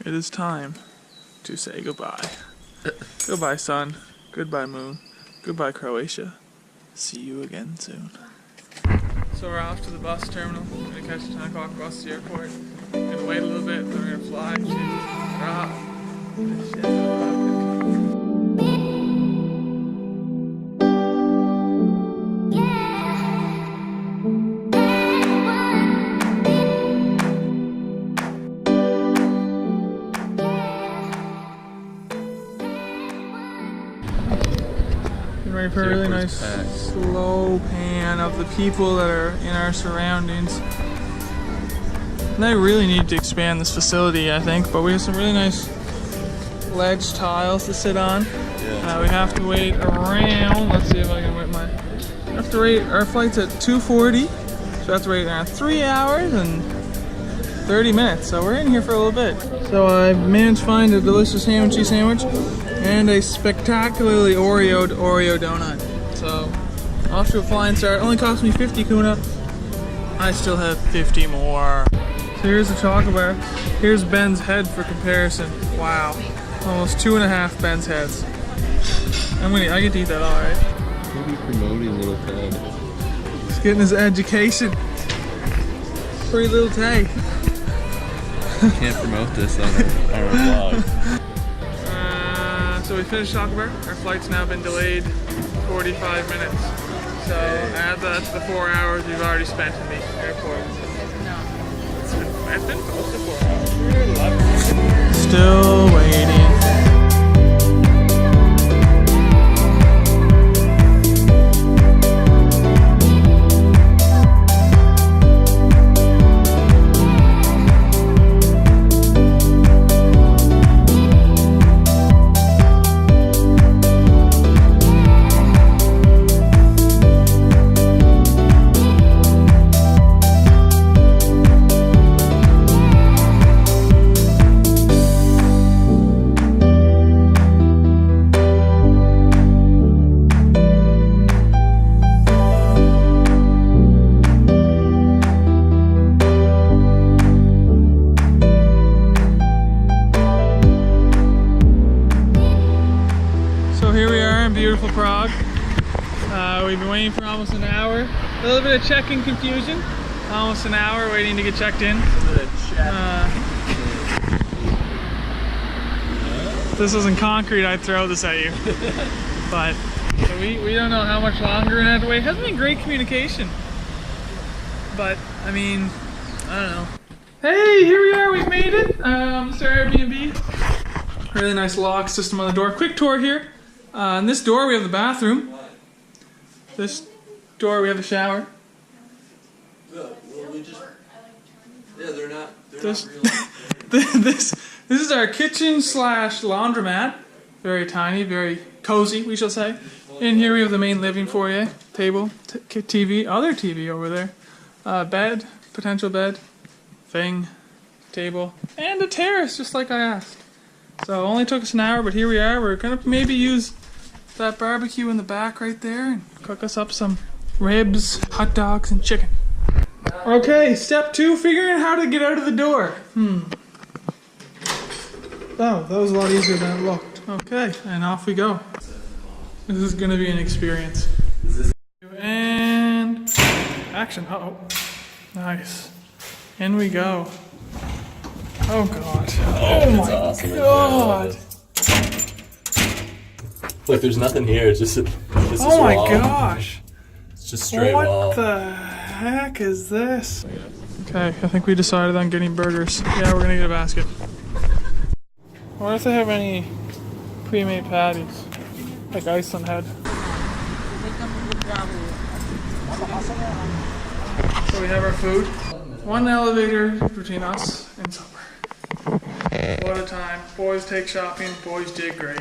It is time to say goodbye. Goodbye, sun. Goodbye, moon. Goodbye, Croatia. See you again soon. So we're off to the bus terminal. We're gonna catch a 10 o'clock bus to the airport. We're gonna wait a little bit, then we're gonna fly to Prague. Ready for a really nice slow pan of the people that are in our surroundings. And they really need to expand this facility, I think, but we have some really nice ledge tiles to sit on. We have to wait around, let's see if I can wait my, we have to wait, our flight's at 2:40, so we have to wait around 3 hours and 30 minutes, so we're in here for a little bit. So I managed to find a delicious ham and cheese sandwich and a spectacularly Oreoed Oreo donut. So, off to a flying start. It only cost me 50 kuna. I still have 50 more. So here's the chocolate bar. Here's Ben's head for comparison. Wow. Almost 2.5 Ben's heads. I get to eat that all, right? Maybe promoting little Tay. He's getting his education. Free little Tay. Can't promote this on our vlog. So we finished chocolate bar. Our flight's now been delayed 45 minutes. So add that to the 4 hours we've already spent in the airport. It's been close to 4 hours. Still waiting. Beautiful Prague. We've been waiting for almost an hour. A little bit of check-in confusion. Almost an hour waiting to get checked in. If this wasn't concrete, I'd throw this at you. But so we don't know how much longer we're gonna have to wait. It hasn't been great communication. But I mean, I don't know. Hey, here we are. We've made it. This is our Airbnb. Really nice lock system on the door. Quick tour here. In this door we have the bathroom. This door we have the shower. They're not This real. this is our kitchen slash laundromat. Very tiny, very cozy, we shall say. In here we have the main living foyer, table, TV, other TV over there, bed, potential bed, thing, table, and a terrace, just like I asked. So it only took us an hour, but here we are. We're gonna maybe use that barbecue in the back right there and cook us up some ribs, hot dogs, and chicken. Okay, step 2, figuring out how to get out of the door. Oh, that was a lot easier than it looked. Okay, and off we go. This is gonna be an experience. And action. Uh-oh. Nice. In we go. Oh god. Oh my god. Look, there's nothing here. It's just Oh my gosh. It's just straight wall. What the heck is this? Okay, I think we decided on getting burgers. Yeah, we're gonna get a basket. I wonder if they have any pre-made patties, like Iceland had. So we have our food. One elevator between us and supper. What a time. Boys take shopping, boys did great.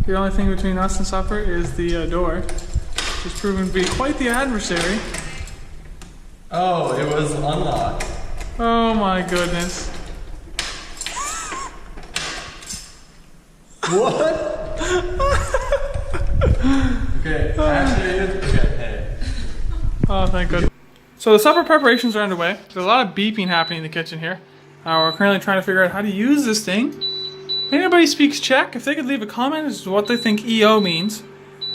The only thing between us and supper is the door, which has proven to be quite the adversary. Oh, it was unlocked. Oh my goodness. What? Okay, activated. Okay, hey. Oh, thank goodness. So the supper preparations are underway. There's a lot of beeping happening in the kitchen here. We're currently trying to figure out how to use this thing. If anybody speaks Czech, if they could leave a comment as to what they think EO means,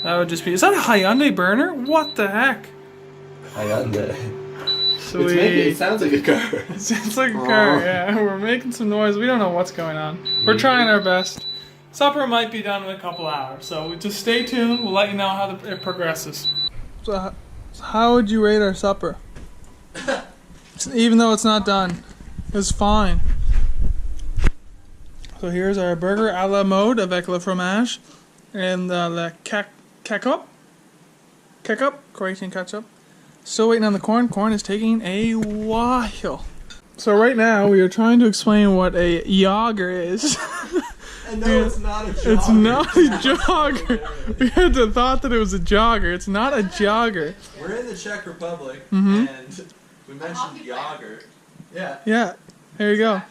that would just be. Is that a Hyundai burner? What the heck? Hyundai. Sweet. It sounds like a car. It sounds like a car, yeah. We're making some noise. We don't know what's going on. We're trying our best. Supper might be done in a couple hours, so just stay tuned. We'll let you know how it progresses. So how would you rate our supper? Even though it's not done, it's fine. So here's our burger à la mode avec le fromage and the ketchup, Croatian ketchup. Still waiting on the corn. Corn is taking a while. So right now we are trying to explain what a jogger is. And no, it's not a jogger. It's not a jogger. We had the thought that it was a jogger. It's not a jogger. We're in the Czech Republic, and we mentioned jogger. Yeah. Yeah. There you go.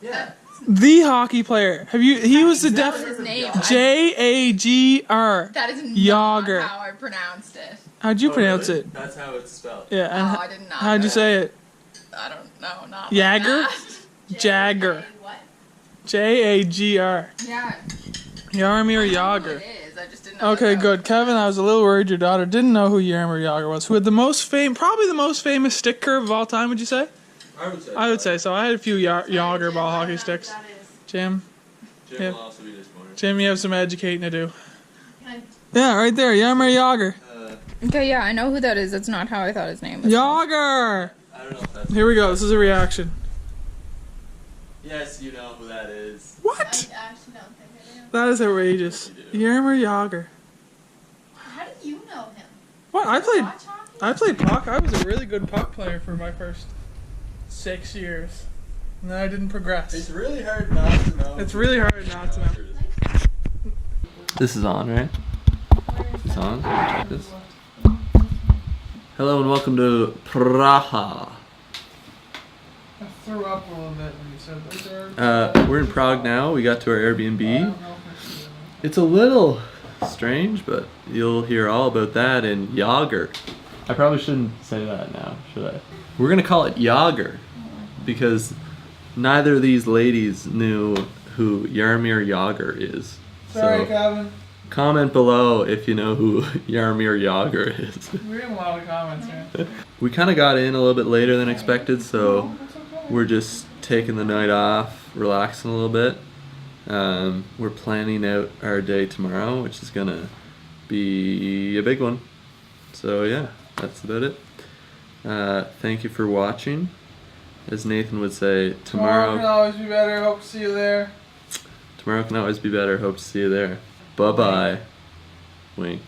Yeah. The hockey player. Have you? He was the That was his name. Jagr. That is not Jogger. how I pronounced it. How'd you pronounce really? it? That's how it's spelled. Yeah. And I did not. how'd you say it? I don't know. Not Jagger? Like Jagger. What? Jagr. Yeah. Yarmir I know Jagr. who it is. I just didn't know. Okay, that good. was- Kevin, I was a little worried your daughter didn't know who Yarmir Jagr was. Who had the most probably the most famous stick curve of all time, would you say? I would say so. I had a few Jagr ball hockey sticks. Jim, Jim Yeah. will also be disappointed. Jim, you have some educating to do. Yeah, right there. Yarmir Jagr. Okay, yeah, I know who that is. That's not how I thought his name was. Jagr! I don't know if that's... Here we go. This is a reaction. Yes, you know who that is. What? I actually don't think I do. That is outrageous. Yarmir Jagr. How do you know him? What? Watch hockey? I played puck. I was a really good puck player for my first 6 years. And then I didn't progress. It's really hard not to know. It's really hard not to know. This is on, right? It's on. Check this. Hello and welcome to Praha. I threw up a little bit when you said that. We're in Prague now. We got to our Airbnb. It's a little strange, but you'll hear all about that in Jagr. I probably shouldn't say that now, should I? We're gonna call it Jagr because neither of these ladies knew who Jaromir Jagr is. Sorry, So Kevin. comment below if you know who Jaromir Jagr is. We're getting a lot of comments here. We kind of got in a little bit later than expected, so we're just taking the night off, relaxing a little bit. We're planning out our day tomorrow, which is gonna be a big one. So yeah, that's about it. Thank you for watching. As Nathan would say, Tomorrow can always be better. Hope to see you there. tomorrow can always be better. Hope to see you there. Bye bye. Wink.